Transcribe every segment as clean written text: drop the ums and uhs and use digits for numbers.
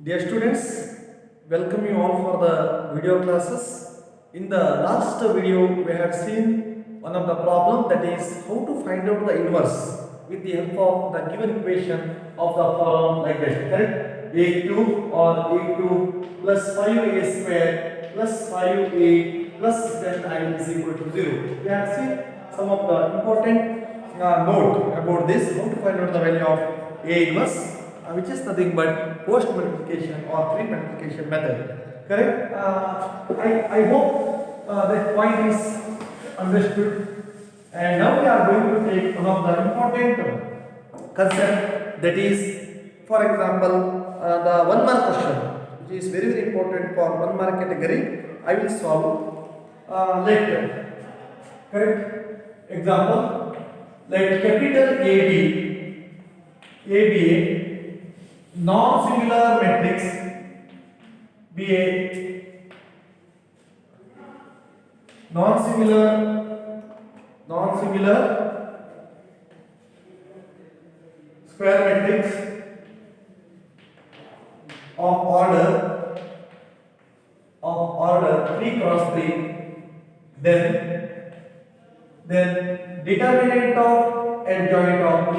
Dear students, welcome you all for the video classes. In the last video, we had seen one of the problem, that is how to find out the inverse with the help of the given equation of the form like this. Correct? A cube or A cube plus 5A square plus 5A plus delta I is equal to 0. We had seen some of the important note about this, how to find out the value of A inverse, which is nothing but post multiplication or pre multiplication method. Correct? I hope that point is understood. And now we are going to take one of the important concept, that is, for example, the 1 mark question, which is very important for 1 mark category. I will solve later. Correct? Example, let capital A be a non-singular matrix, be a non-singular square matrix of order 3 cross 3, then determinant of adjoint of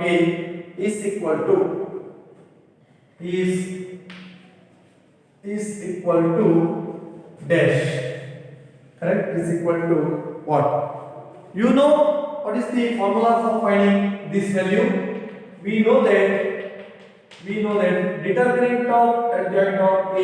A is equal to dash. Correct? Is equal to what? You know what is the formula for finding this value? We know that determinant of adjoint of A,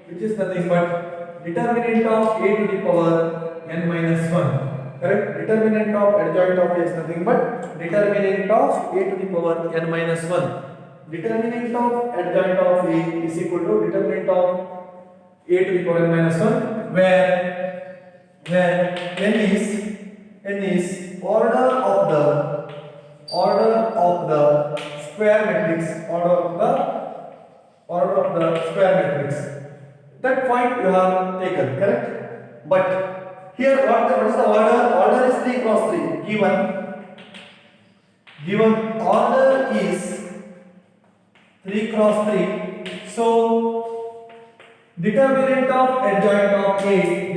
which is nothing but determinant of A to the power n minus 1. Correct? Determinant of adjoint of A is nothing but determinant of A to the power n minus 1. Determinant of adjoint of A is equal to determinant of A to the power n minus 1, where n is order of the square matrix, order of the square matrix. That point you have taken, correct? But here what is the order? Order is 3 cross 3. Given order is 3 cross 3. So determinant of adjoint of A,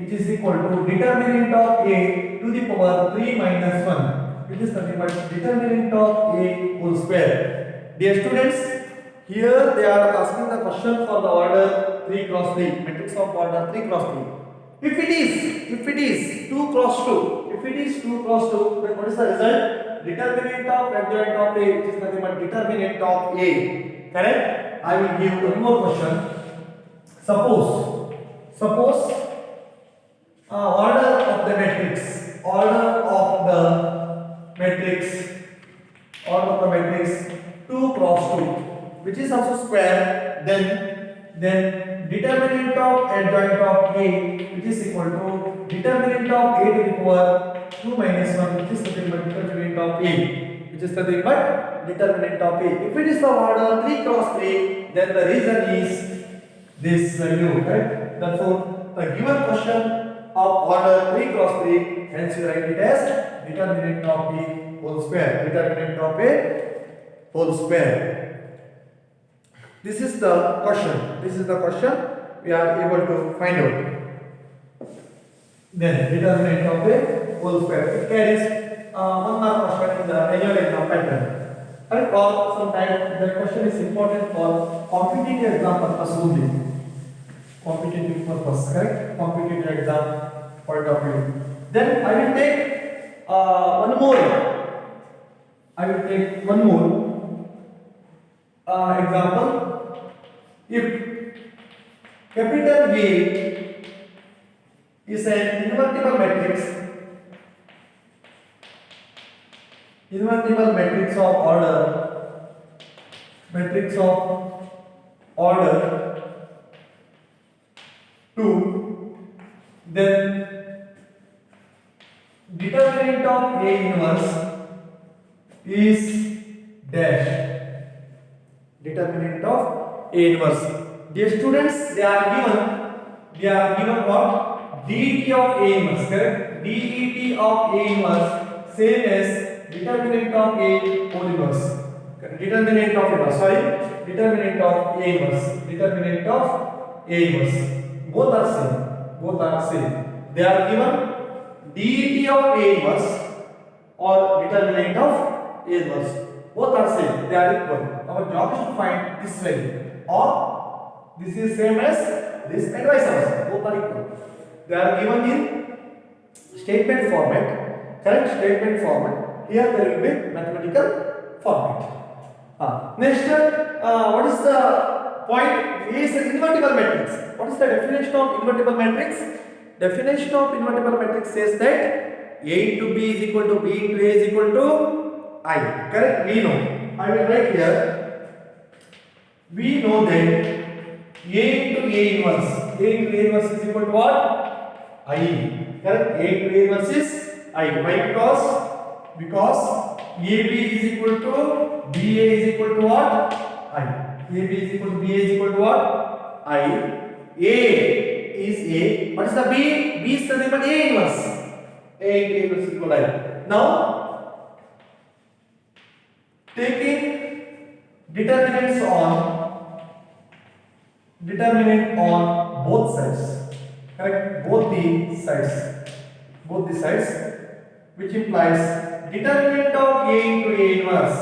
which is equal to determinant of A to the power 3 minus 1, which is nothing but determinant of A whole square. Dear students, here they are asking the question for the order 3 cross 3, matrix of order 3 cross 3. If it is 2 cross 2, then what is the result? Determinant of adjoint of A, which is nothing but determinant of A. Correct? I will give one more question. Suppose order of the matrix 2 cross 2, which is also square, then determinant of adjoint of A, which is equal to determinant of A to the power 2 minus 1, which is nothing but determinant of A, which is nothing but determinant of A. If it is the order 3 cross 3, then the reason is this value, right? Therefore, the given question of order 3 cross 3, hence you write it as determinant of A whole square. This is the question we are able to find out. Then determinant of A whole square. It carries 1 mark question in the annual exam pattern. And for some time, that question is important for competitive exam purpose only. Competitive purpose, correct? Competitive exam point of view. Then I will take one more example. If capital V is an invertible matrix of order 2, then determinant of A inverse is dash. Determinant of A inverse. Dear students, they are given what? DET of A inverse, correct? DET of A inverse, same as determinant of A whole inverse. determinant of inverse, sorry, determinant of A inverse, determinant of A inverse. Both are same. Both are same. They are given det of A inverse or determinant of A inverse. Both are same. They are equal. Our job is to find this value, or this is same as this and vice versa. Both are equal. They are given in statement format, correct statement format. Here there will be mathematical format. Next, what is the point? A is an invertible matrix. What is the definition of invertible matrix? Definition of invertible matrix says that A into B is equal to B into A is equal to I. Correct? We know. I will write here. We know that A into A inverse. A into A inverse is equal to what? I. Correct? A into A inverse is I. Why? Because AB is equal to BA is equal to what? I. AB is equal to BA is equal to what? I. A is A. What is the B? B is the name of A inverse. A into A inverse is equal to I. Now, taking determinant on both sides. Correct? Both the sides, which implies determinant of A into A inverse,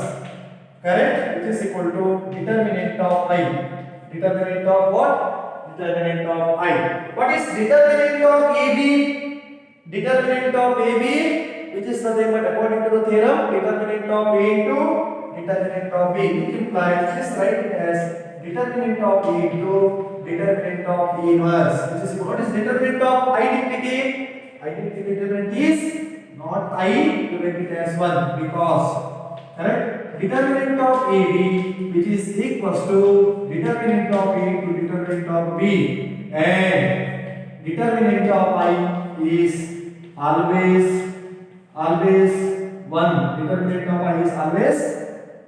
correct, which is equal to determinant of I. Determinant of what? Determinant of I. What is determinant of AB? Determinant of AB, which is nothing but, according to the theorem, determinant of A into determinant of B, which implies, just write it as determinant of A into determinant of A inverse, which is equal. What is determinant of identity? Identity determinant is not I, to write it as 1, because, correct, determinant of AB, which is equals to determinant of A to determinant of B, and determinant of I is always 1. Determinant of I is always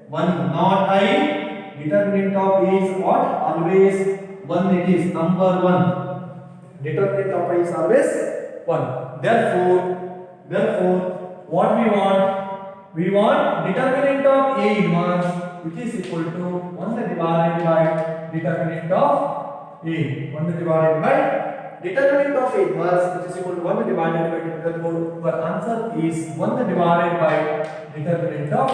1, not I. Determinant of A is what? Always 1. It is number 1. Determinant of I is always 1. Therefore, what we want? We want determinant of A inverse, which is equal to 1 divided by determinant of A. 1 divided by determinant of A inverse, which is equal to 1 divided by. Therefore, our answer is 1 divided by determinant of A.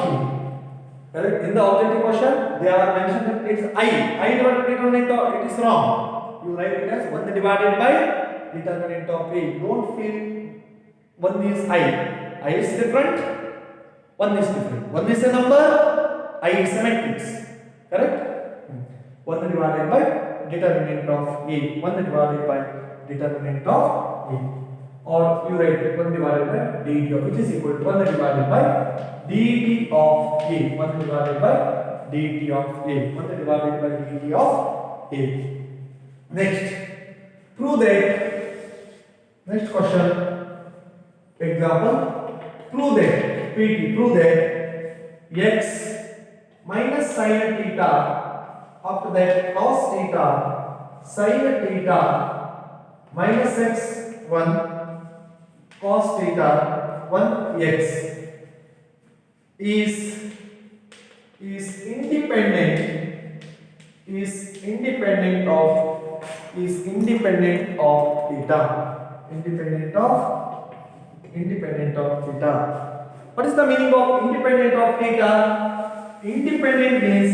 Correct? In the objective question, they are mentioned that it's I divided by determinant of. It is wrong. You write it as 1 divided by determinant of A. Don't feel 1 is I is different, 1 is different. 1 is a number, I is a matrix. Correct? 1 divided by determinant of A. 1 divided by determinant of A. Or you write 1 divided by dt of, which is equal to 1 divided by dt of A. 1 divided by dt of A. 1 divided by dt of A. Next, prove that. Next question. Example, prove that x minus sin theta, after that cos theta, sin theta minus x 1 cos theta 1x is independent of theta. Independent of theta. What is the meaning of independent of theta? Independent means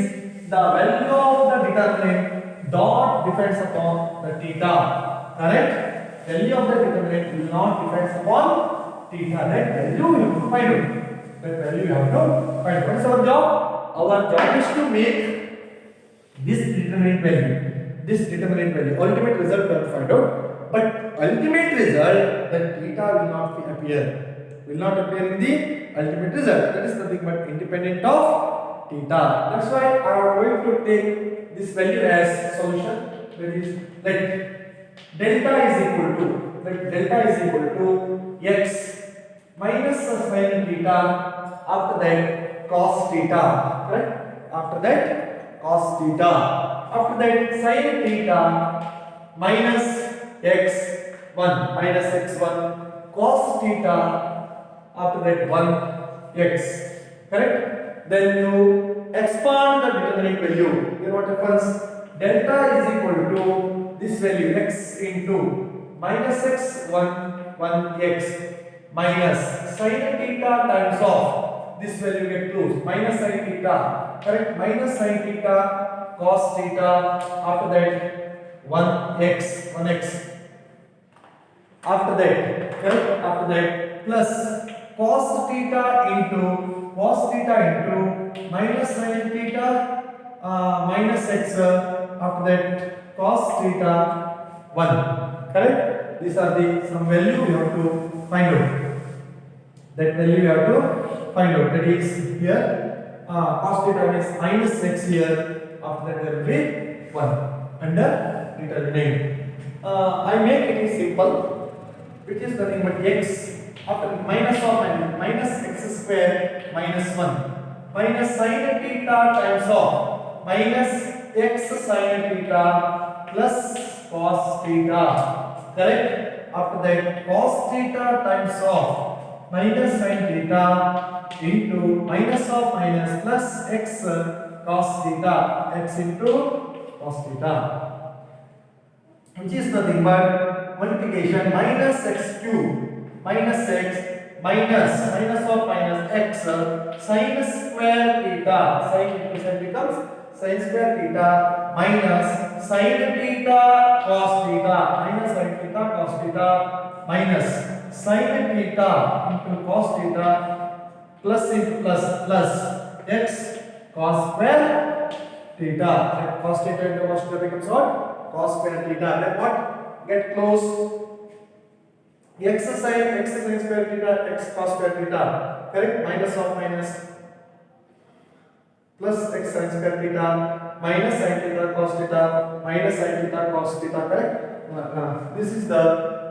the value of the determinant dot depends upon the theta. Correct? Value of the determinant will not depend upon theta. That value you have to find out. What is our job? Our job is to make this determinant value. Ultimate result we have to find out. But ultimate result, that theta will not appear. Will not appear in the ultimate result. That is nothing but independent of theta. That's why I am going to take this value as solution. That is, let delta is equal to x minus sin theta. After that cos theta. Correct? After that cos theta. After that sin theta minus x1 minus x1 cos theta, after that 1x. Correct? then you expand the determinant value. Here what happens? Delta is equal to this value x into minus x 1 x minus sin theta times of this value get close minus sin theta, correct, minus sin theta cos theta, after that 1x after that, correct, after that plus cos theta into minus sin theta minus x, after that cos theta 1, correct. These are the some value we have to find out. That value we have to find out. That is here cos theta means minus x here. After that there will be 1 under determinant. I make it simple, which is nothing but x after minus or minus x square minus 1 minus sin theta times of minus x sin theta plus cos theta, correct. After that cos theta times of minus sin theta into minus of minus plus x cos theta, x into cos theta, which is nothing but multiplication minus x cube minus x minus of minus x sin square theta, sin into sin becomes sin square theta minus sin theta cos theta, minus sin theta cos theta minus sin theta into cos theta plus into plus x cos square theta, cos theta into cos theta becomes what? Cos square theta. Then what? Get close. X sin square theta, x cos square theta, correct. Minus of minus plus x sin square theta minus sin theta cos theta minus sin theta cos theta, correct. This is the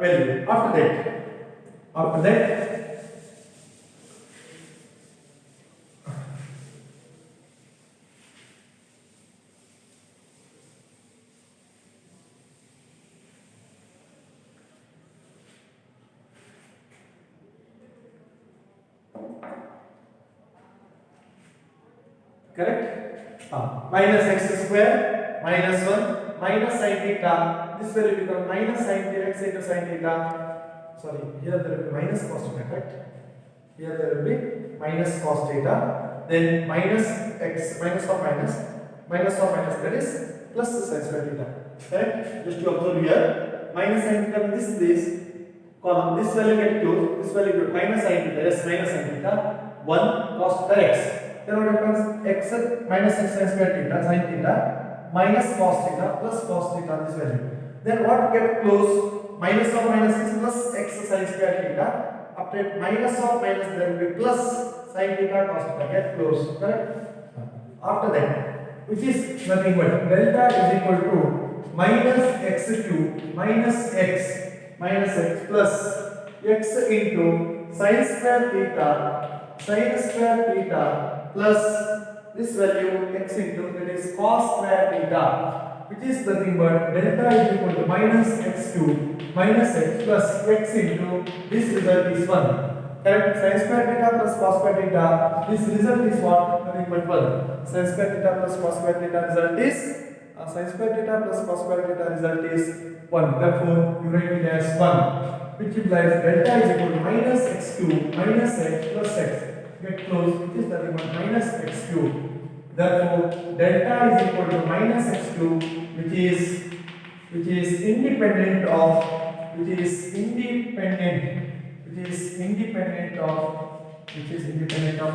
value. After that correct, minus x square minus 1 minus sin theta, this will become minus sin theta x into sin theta, sorry, here there will be minus cos theta, correct, here there will be minus cos theta, then minus x minus of minus that is plus sin square theta, correct. Just to observe here minus sin theta, this column, this value get closed, this value get minus sin theta, yes, minus sin theta 1 cos theta x. Then what happens? X minus x sin square theta sin theta minus cos theta plus cos theta, this value. Then what get close? Minus of minus is plus x sin square theta. After minus of minus there will be plus sin theta cos theta, get close, correct? After that, which is nothing but delta is equal to minus x cube minus x plus x into sin square theta plus this value x into that is cos square theta, which is nothing but delta is equal to minus x cube minus x plus x into this result is 1, correct. Sin square theta plus cos square theta, this result is what? Nothing but 1. Sin square theta plus cos square theta result is sin square theta plus cos square theta result is 1. Therefore you write it as 1, which implies delta is equal to minus x cube minus x plus x, get close, which is nothing but minus x cube. Therefore delta is equal to minus x cube, which is independent of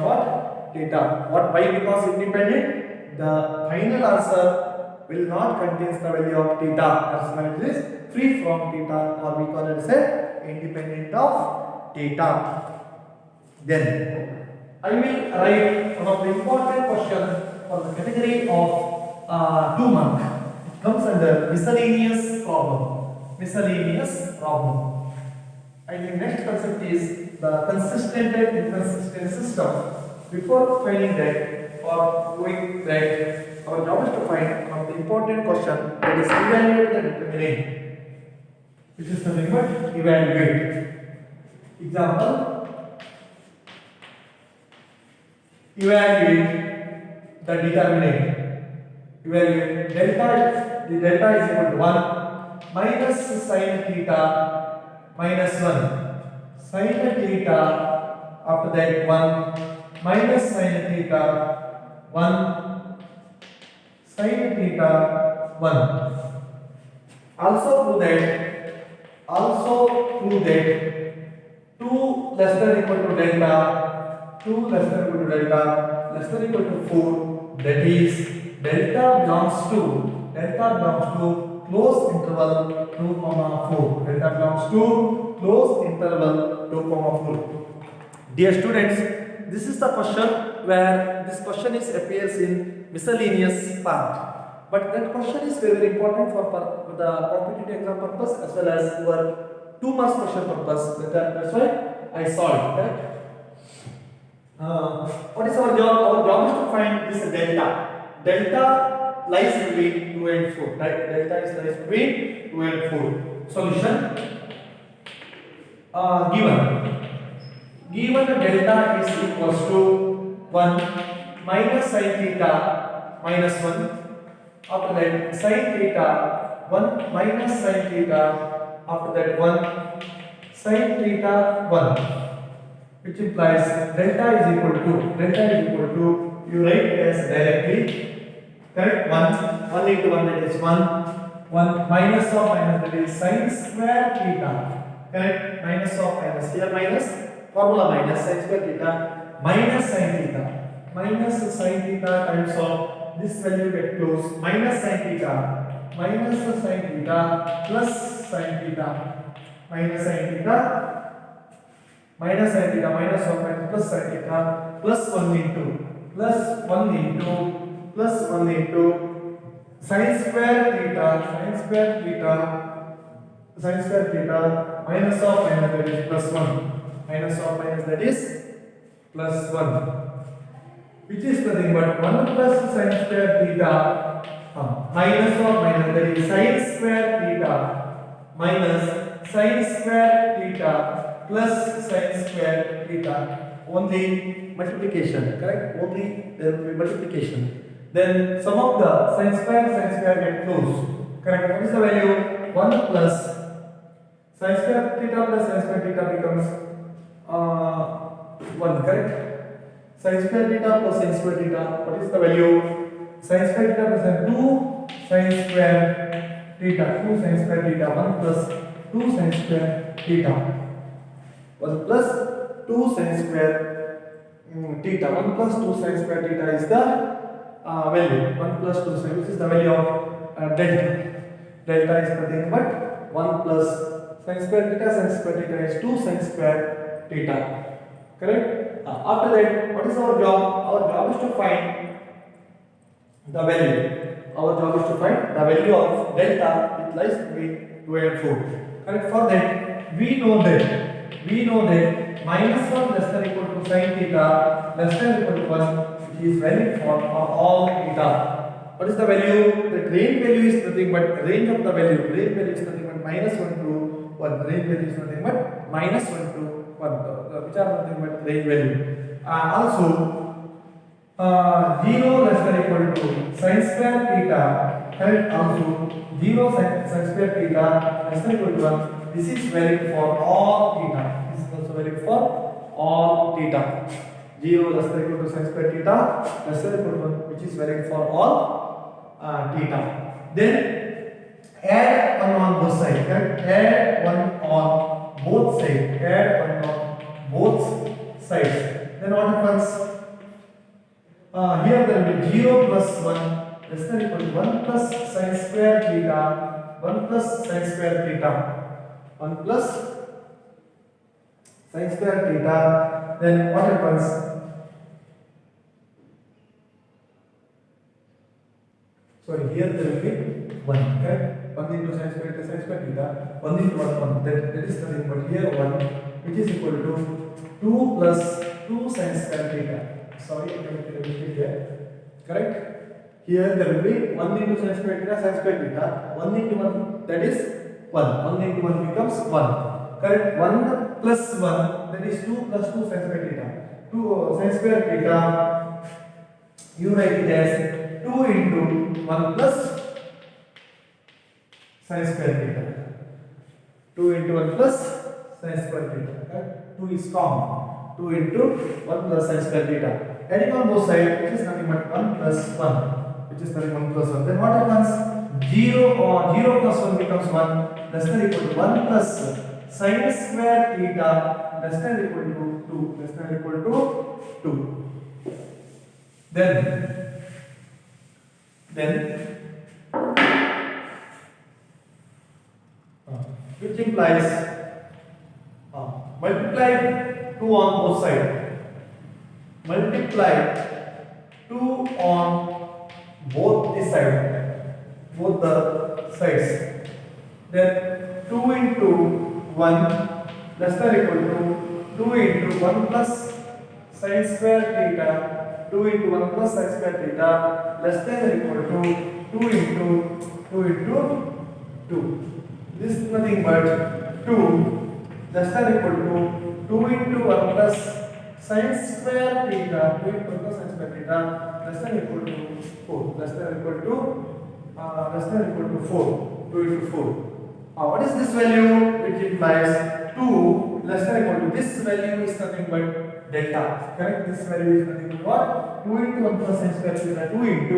what? Theta. What? Why? Because independent, the final answer will not contain the value of theta. That's why it is free from theta, or we call it as a independent of theta. Then I will write one of the important question for the category of 2 mark. It comes under miscellaneous problem. And the next concept is the consistent and inconsistent system. Before finding that or doing that, our job is to find one of the important question, that is evaluate the determinant, which is nothing but evaluate. Example, evaluate the determinant. Evaluate the delta is equal to 1 minus sin theta minus 1 sin theta, after that 1 minus sin theta 1 sin theta 1. Also prove that 2 less than equal to delta, 2 less than equal to delta, less than equal to 4, that is delta belongs to close interval 2 comma 4. Delta belongs to close interval 2 comma 4. Dear students, this is the question where this question is appears in miscellaneous part. But that question is very, very important for the competitive exam purpose as well as your 2 marks question purpose. That's why I solved, correct? What is our job? Our job is to find this delta. Delta lies between 2 and 4, right? Delta is lies between 2 and 4. Solution. Given delta is equals to 1 minus sin theta minus 1. After that sin theta 1 minus sin theta, after that 1 sin theta 1, which implies delta is equal to you write it as directly, correct? 1 into 1, that is 1 minus of minus, that is sin square theta, correct? Minus of minus, here minus, formula minus sin square theta minus sin theta times of this value get close, minus sin theta plus sin theta minus of minus plus sin theta plus 1 into sin square theta minus of minus, that is plus 1, minus of minus, that is plus 1, which is nothing but 1 plus sin square theta minus of minus, that is sin square theta minus sin square theta plus sin square theta. Only multiplication, correct? Only there will be multiplication. Then sum of the sin square get close, correct? What is the value? 1 plus sin square theta plus sin square theta becomes 1, correct? Sin square theta plus sin square theta, what is the value? Sin square theta plus 2 sin square theta, 1 plus 2 sin square theta, 1 plus 2 sin square theta, 1 plus 2 sin square theta is the value, 1 plus 2 sin, which is the value of delta. Delta is nothing but 1 plus sin square theta is 2 sin square theta, correct? After that, what is our job? Our job is to find the value. Our job is to find the value of delta which lies between 2 and 4. Correct? For that, we know that minus 1 less than equal to sin theta less than equal to 1, which is valid for all theta. What is the value? The range value is nothing but range of the value. Range value is nothing but minus 1 to 1. Range value is nothing but minus 1 to 1, which are nothing but range value. Also 0 less than equal to sin square theta, and also 0 sin square theta less than equal to 1. This is valid for all theta. This is also valid for all theta. 0 less than equal to sin square theta less than equal to 1, which is valid for all theta. Then add 1 on both sides, correct? Add 1 on both sides. Then what happens? Here there will be 0 plus 1 less than equal to 1 plus sin square theta, 1 plus sin square theta, 1 plus sin square theta. Then what happens? Sorry, here there will be 1, correct? 1 into sin square theta, 1 into 1, that is nothing but here 1, which is equal to 2 plus 2 sin square theta. Sorry, I have to repeat here, correct? Here there will be 1 into sin square theta, 1 into 1, that is 1. 1 into 1 becomes 1, correct? 1 plus 1, that is 2 plus 2 sin square theta. 2 sin square theta you write it as 2 into 1 plus sin square theta. 2 into 1 plus sin square theta. Right? 2 is common. 2 into 1 plus sin square theta. Adding on both sides, which is nothing but 1 plus 1. Which is nothing 1 plus 1. Then what happens? 0 plus 1 becomes 1 less than equal to 1 plus sin square theta less than equal to 2. Less than equal to 2. Then which implies multiply 2 on both sides. Multiply 2 on both the sides. Then 2 into 1 less than equal to 2 into 1 plus sin square theta. 2 into 1 plus sin square theta less than or equal to 2 into 2. This is nothing but 2 less than equal to 2 into 1 plus sin square theta. 2 into 1 plus sin square theta less than equal to 4. Less than equal to 4. 2 into 4. What is this value? Which implies 2 less than equal to this value is nothing but delta. Correct? This value is nothing but what? 2 into 1 plus sin square theta. 2 into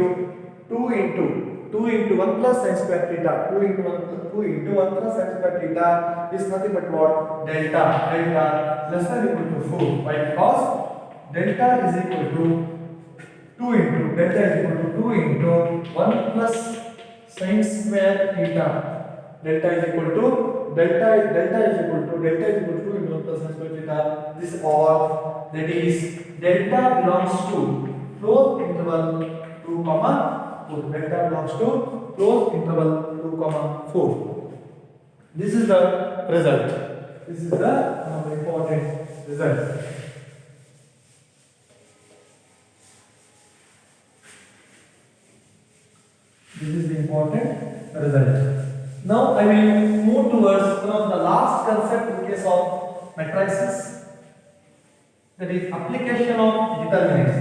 1 plus sin square theta. 2 into 1 plus sin square theta is nothing but what? Delta. Delta less than equal to 4. Why? Because delta is equal to 2 into 1 plus sin square theta. Delta is equal to 2 into 1 plus sin square theta. This or that is delta belongs to closed interval 2 comma 4. Delta belongs to closed interval 2 comma 4. This is the result. This is the important result. This is the important result. Now I will move towards one of the last concept in case of matrices, that is application of determinants.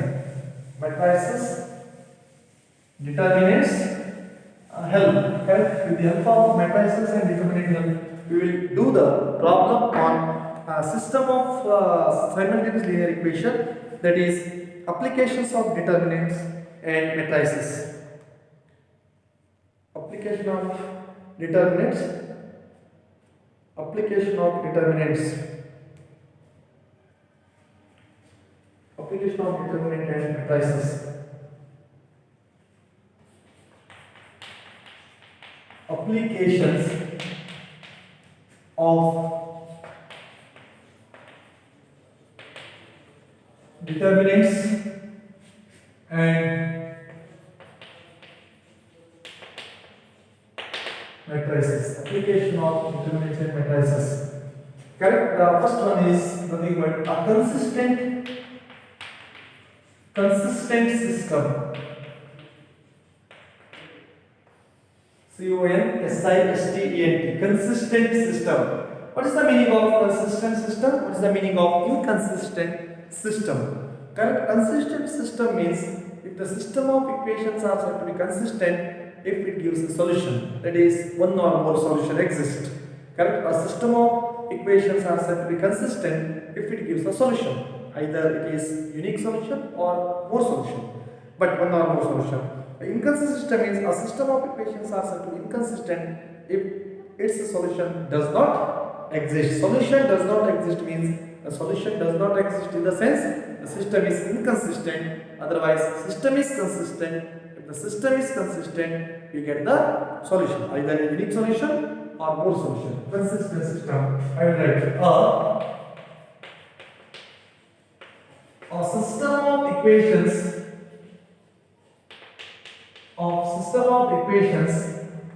Matrices, determinants help. Correct? With the help of matrices and determinant, we will do the problem on a system of simultaneous linear equation, that is applications of determinants and matrices. Application of determinants and matrices. Applications of determinants and matrices. Application of determinants and matrices. Correct? The first one is nothing but a consistent system. CONSISTENT. Consistent system. What is the meaning of consistent system? What is the meaning of inconsistent system? Correct? Consistent system means if the system of equations are said to be consistent if it gives a solution, that is one or more solution exists. Correct? A system of equations are said to be consistent if it gives a solution. Either it is unique solution or more solution, but one or more solution. Inconsistent system means a system of equations are said to be inconsistent if its solution does not exist. Solution does not exist means the solution does not exist in the sense the system is inconsistent. Otherwise, system is consistent. If the system is consistent, we get the solution, either a unique solution or more solution. Consistent system. I will write a system of equations.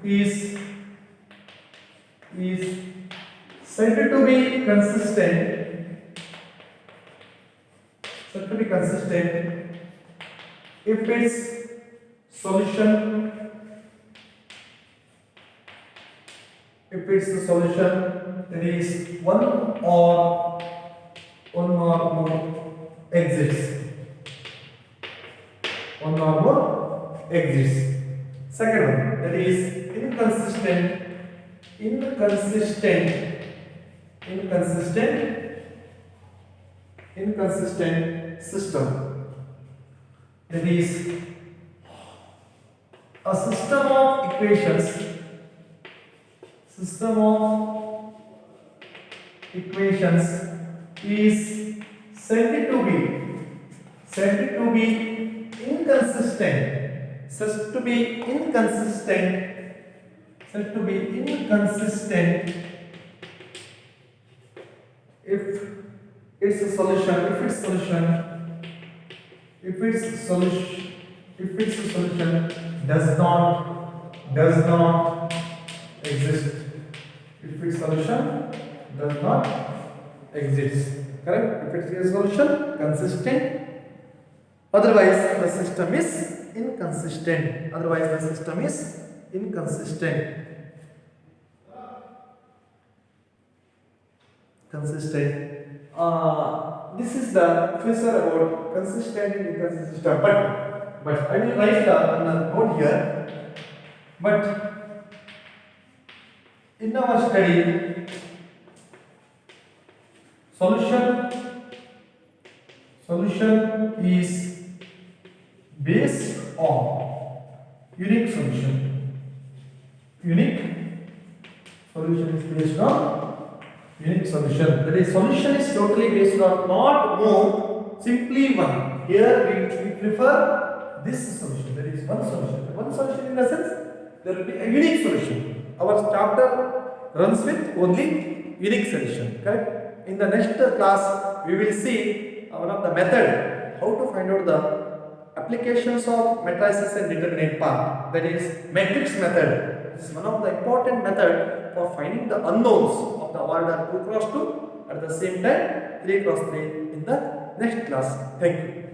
Is said to be consistent. If its solution that is one or more exists. One exists. Second one, that is inconsistent system. That is a system of equations is said to be inconsistent if its solution does not exist. If its solution does not exist, correct? If its solution consistent, otherwise the system is inconsistent. This is the figure about consistent and inconsistent system. But I will write the note here. But in our study, solution is based on unique solution. That is, solution is totally based on not more simply one. Here we prefer this solution. There is one solution. One solution in the sense there will be a unique solution. Our chapter runs with only unique solution. Correct? In the next class, we will see one of the method how to find out the applications of matrices and determinant part. That is matrix method. This is one of the important method for finding the unknowns of the order 2 cross 2 at the same time 3 cross 3 in the next class. Thank you.